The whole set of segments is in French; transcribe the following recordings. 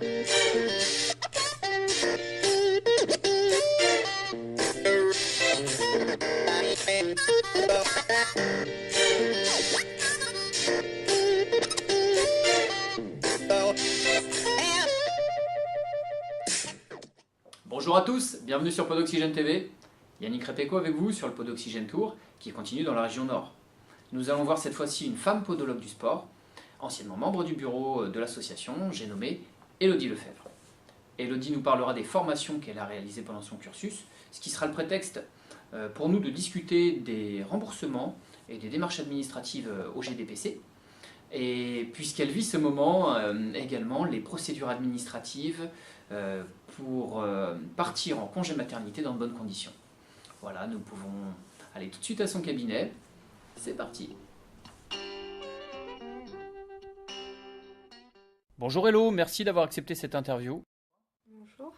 Bonjour à tous, bienvenue sur Podoxygène TV. Yannick Repeko avec vous sur le Podoxygène Tour qui continue dans la région Nord. Nous allons voir cette fois-ci une femme podologue du sport, anciennement membre du bureau de l'association, j'ai nommé Élodie Lefebvre. Élodie nous parlera des formations qu'elle a réalisées pendant son cursus, ce qui sera le prétexte pour nous de discuter des remboursements et des démarches administratives au GDPC. Et puisqu'elle vit ce moment, également les procédures administratives pour partir en congé maternité dans de bonnes conditions. Voilà, nous pouvons aller tout de suite à son cabinet. C'est parti. Bonjour Hello, merci d'avoir accepté cette interview. Bonjour.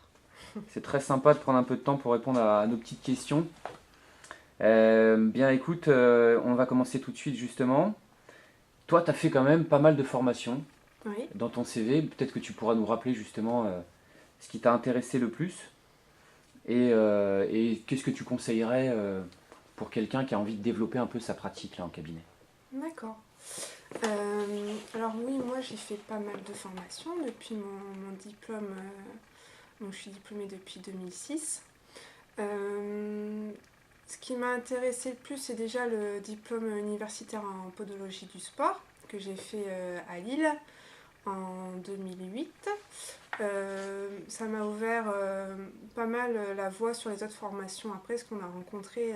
C'est très sympa de prendre un peu de temps pour répondre à nos petites questions. Bien écoute, on va commencer tout de suite justement. Toi, tu as fait quand même pas mal de formations dans ton CV. Peut-être que tu pourras nous rappeler justement ce qui t'a intéressé le plus et qu'est-ce que tu conseillerais pour quelqu'un qui a envie de développer un peu sa pratique là en cabinet. D'accord. Alors oui, moi j'ai fait pas mal de formations depuis mon diplôme. Donc je suis diplômée depuis 2006. Ce qui m'a intéressé le plus, c'est déjà le diplôme universitaire en podologie du sport que j'ai fait à Lille en 2008. Ça m'a ouvert pas mal la voie sur les autres formations après, parce qu'on a rencontré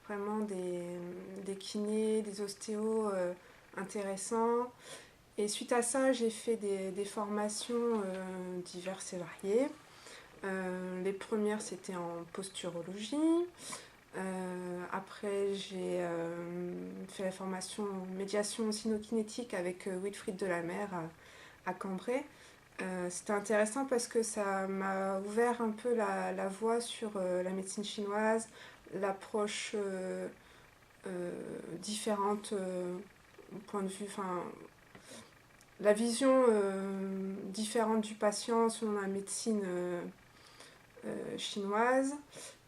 vraiment des kinés, des ostéos intéressants. Et suite à ça, j'ai fait des formations diverses et variées. Les premières, c'était en posturologie. Après, j'ai fait la formation médiation cynokinétique avec Wilfried Delamer à Cambrai. C'était intéressant parce que ça m'a ouvert un peu la voie sur la médecine chinoise, l'approche différente au point de vue, enfin, la vision différente du patient selon la médecine chinoise.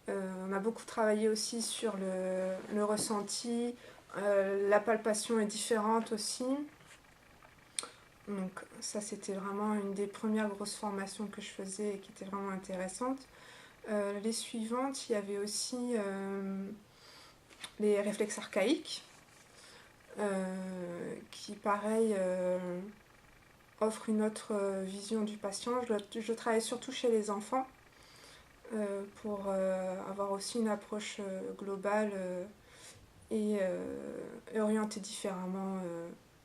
On a beaucoup travaillé aussi sur le ressenti, la palpation est différente aussi. Donc ça, c'était vraiment une des premières grosses formations que je faisais et qui était vraiment intéressante. Les suivantes, il y avait aussi les réflexes archaïques, qui pareil offrent une autre vision du patient. Je travaille surtout chez les enfants pour avoir aussi une approche globale et orienter différemment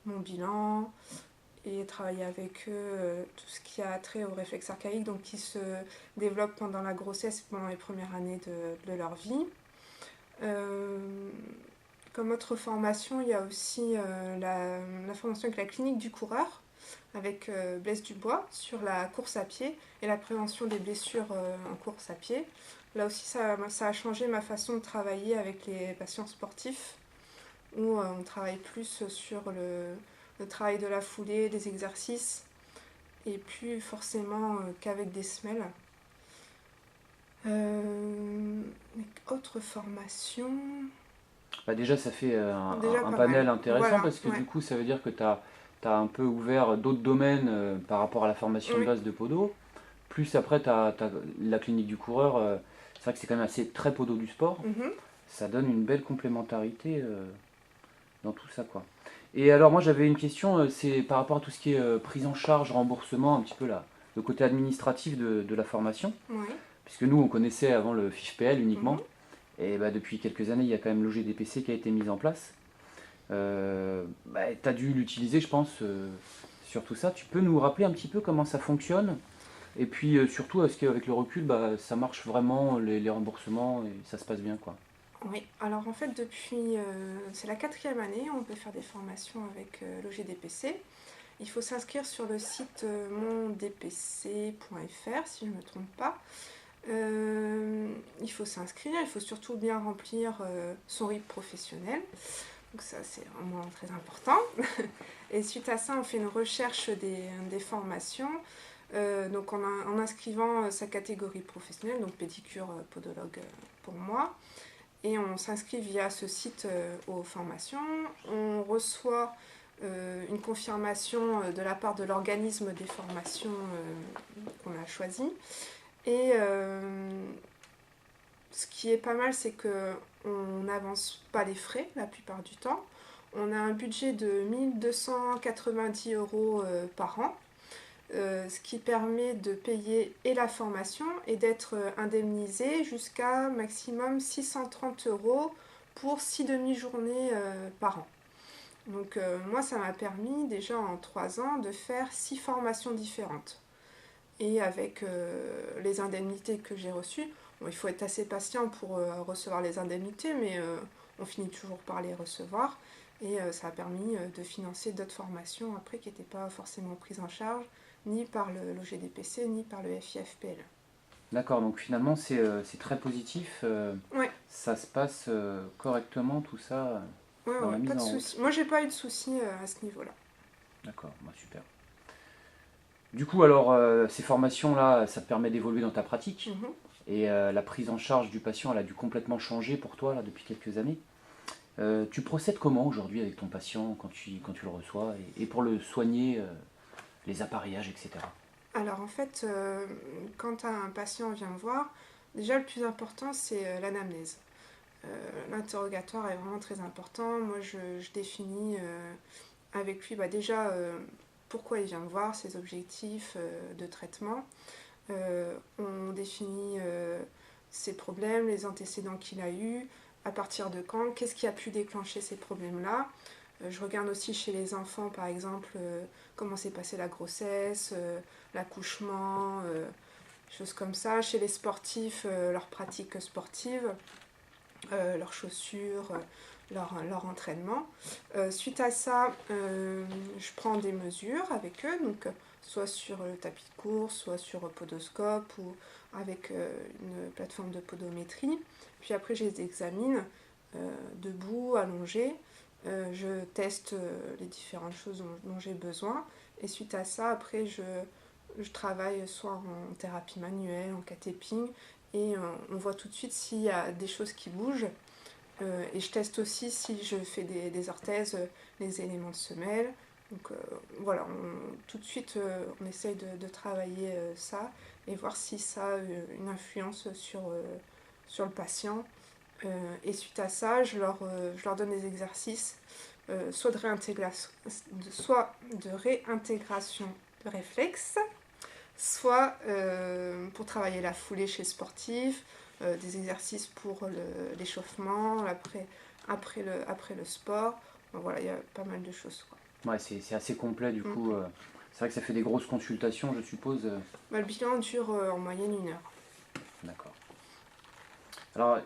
mon bilan et travailler avec eux tout ce qui a trait au réflexe archaïque, donc qui se développe pendant la grossesse et pendant les premières années de leur vie. Comme autre formation, il y a aussi la formation avec la clinique du coureur, avec Blaise Dubois, sur la course à pied et la prévention des blessures en course à pied. Là aussi, ça a changé ma façon de travailler avec les patients sportifs, où on travaille plus sur le travail de la foulée, des exercices, et plus forcément qu'avec des semelles. Autre formation... Bah déjà, ça fait un panel intéressant, voilà, parce que du coup, ça veut dire que tu as un peu ouvert d'autres domaines par rapport à la formation de base de podo. Plus après, tu as la clinique du coureur. C'est vrai que c'est quand même assez très podo du sport. Ça donne une belle complémentarité dans tout ça, quoi. Et alors, moi, j'avais une question, c'est par rapport à tout ce qui est prise en charge, remboursement, un petit peu là, le côté administratif de la formation. Puisque nous, on connaissait avant le FIFPL uniquement. Et bah, depuis quelques années, il y a quand même l'OGDPC qui a été mis en place. Tu as dû l'utiliser, je pense, sur tout ça. Tu peux nous rappeler un petit peu comment ça fonctionne? Et puis surtout, est-ce qu'avec le recul, ça marche vraiment, les remboursements, et ça se passe bien, quoi? Oui, alors en fait, depuis, c'est la 4e année, on peut faire des formations avec l'OGDPC. Il faut s'inscrire sur le site mondpc.fr, si je ne me trompe pas. Il faut s'inscrire, il faut surtout bien remplir son RIB professionnel. Donc ça, c'est vraiment très important. Et suite à ça, on fait une recherche des formations. Donc en inscrivant sa catégorie professionnelle, donc pédicure, podologue pour moi. Et on s'inscrit via ce site aux formations. On reçoit une confirmation de la part de l'organisme des formations qu'on a choisi. Et ce qui est pas mal, c'est qu'on n'avance pas les frais la plupart du temps. On a un budget de 1290 € par an, ce qui permet de payer et la formation et d'être indemnisé jusqu'à maximum 630 € pour 6 demi-journées par an. Donc moi, ça m'a permis déjà en 3 ans de faire 6 formations différentes. Et avec les indemnités que j'ai reçues, bon, il faut être assez patient pour recevoir les indemnités, mais on finit toujours par les recevoir. Et ça a permis de financer d'autres formations après qui n'étaient pas forcément prises en charge, ni par l'OGDPC, ni par le FIFPL. D'accord, donc finalement c'est très positif. Ouais. Ça se passe correctement tout ça dans la mise en route. Moi, j'ai pas eu de soucis à ce niveau-là. D'accord, bah, super. Du coup, alors, ces formations-là, ça te permet d'évoluer dans ta pratique. Et la prise en charge du patient, elle a dû complètement changer pour toi là, depuis quelques années. Tu procèdes comment aujourd'hui avec ton patient quand tu le reçois et pour le soigner, les appareillages, etc. Alors en fait, quand un patient vient me voir, déjà le plus important c'est l'anamnèse. L'interrogatoire est vraiment très important. Moi je définis avec lui déjà pourquoi il vient me voir, ses objectifs de traitement. On définit ses problèmes, les antécédents qu'il a eus, à partir de quand, qu'est-ce qui a pu déclencher ces problèmes-là. Je regarde aussi chez les enfants, par exemple, comment s'est passée la grossesse, l'accouchement, choses comme ça. Chez les sportifs, leurs pratiques sportives, leurs chaussures, leur entraînement. Suite à ça, je prends des mesures avec eux, donc soit sur le tapis de course, soit sur podoscope ou avec une plateforme de podométrie. Puis après, je les examine debout, allongés. Je teste les différentes choses dont j'ai besoin. Et suite à ça, après, je travaille soit en thérapie manuelle, en catéping, et on voit tout de suite s'il y a des choses qui bougent. Et je teste aussi si je fais des orthèses, les éléments de semelle. Donc voilà, tout de suite on essaye de travailler ça et voir si ça a une influence sur le patient. Et suite à ça, je leur donne des exercices, soit de réintégration de réflexes, soit pour travailler la foulée chez le sportif, des exercices pour l'échauffement, après le sport. Donc voilà, il y a pas mal de choses, quoi. Ouais, c'est assez complet du coup. C'est vrai que ça fait des grosses consultations, je suppose. Le bilan dure en moyenne 1 heure. D'accord. Alors,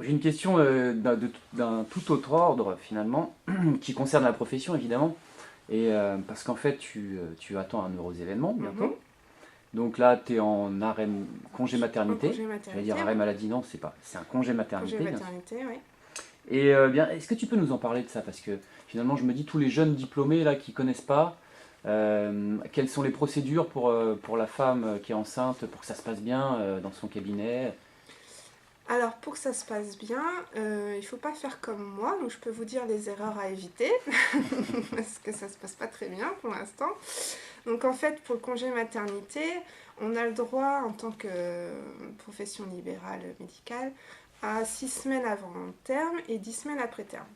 j'ai une question d'un tout autre ordre, finalement, qui concerne la profession, évidemment. Et parce qu'en fait, tu attends un heureux événement bientôt. Donc là, tu es en congé maternité. Je vais dire arrêt maladie, non, c'est un congé maternité. Congé maternité, oui. Et bien, est-ce que tu peux nous en parler de ça? Parce que finalement, je me dis, tous les jeunes diplômés là qui ne connaissent pas, quelles sont les procédures pour la femme qui est enceinte, pour que ça se passe bien dans son cabinet? Alors, pour que ça se passe bien, il ne faut pas faire comme moi, donc je peux vous dire les erreurs à éviter, parce que ça ne se passe pas très bien pour l'instant. Donc en fait, pour le congé maternité, on a le droit, en tant que profession libérale médicale, à 6 semaines avant terme et 10 semaines après terme.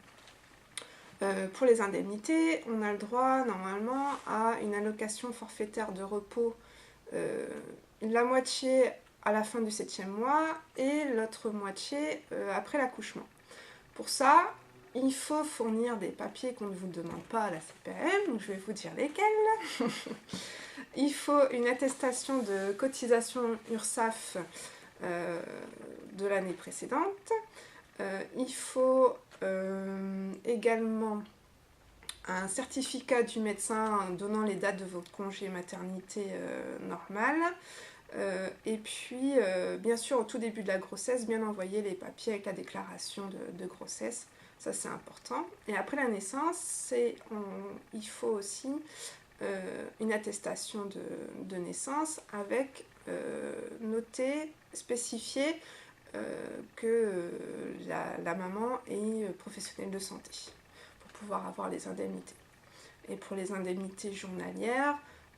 Pour les indemnités, on a le droit normalement à une allocation forfaitaire de repos, la moitié à la fin du 7e mois et l'autre moitié après l'accouchement. Pour ça, il faut fournir des papiers qu'on ne vous demande pas à la CPAM, donc je vais vous dire lesquels. Il faut une attestation de cotisation URSSAF de l'année précédente. Il faut également un certificat du médecin donnant les dates de votre congé maternité normal. Et puis, bien sûr, au tout début de la grossesse, bien envoyer les papiers avec la déclaration de grossesse. Ça, c'est important. Et après la naissance, il faut aussi une attestation de naissance avec noté, spécifié que la maman est professionnelle de santé pour pouvoir avoir les indemnités. Et pour les indemnités journalières,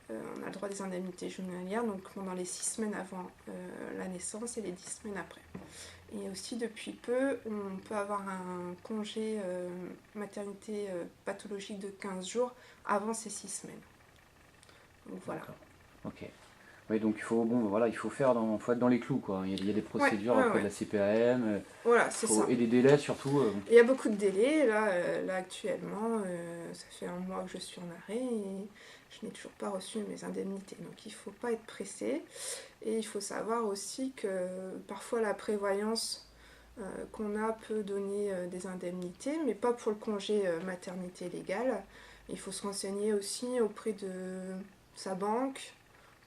on a le droit des indemnités journalières donc pendant les 6 semaines avant la naissance et les 10 semaines après. Et aussi depuis peu, on peut avoir un congé maternité pathologique de 15 jours avant ces 6 semaines. Donc voilà. Ok. Oui, donc il faut, il faut faut être dans les clous, quoi. Il y a des procédures auprès de la CPAM. Voilà, c'est ça. Et des délais surtout. Il y a beaucoup de délais. Là actuellement, ça fait un mois que je suis en arrêt et je n'ai toujours pas reçu mes indemnités. Donc il ne faut pas être pressé. Et il faut savoir aussi que parfois la prévoyance qu'on a peut donner des indemnités, mais pas pour le congé maternité légal. Il faut se renseigner aussi auprès de sa banque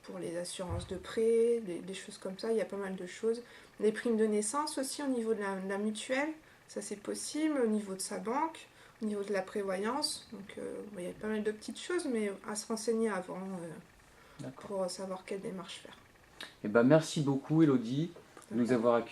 pour les assurances de prêt, des choses comme ça. Il y a pas mal de choses. Les primes de naissance aussi au niveau de la mutuelle, ça c'est possible, au niveau de sa banque, au niveau de la prévoyance. Donc il y a pas mal de petites choses, mais à se renseigner avant pour savoir quelle démarche faire. Eh ben, merci beaucoup Elodie de nous avoir accueillis.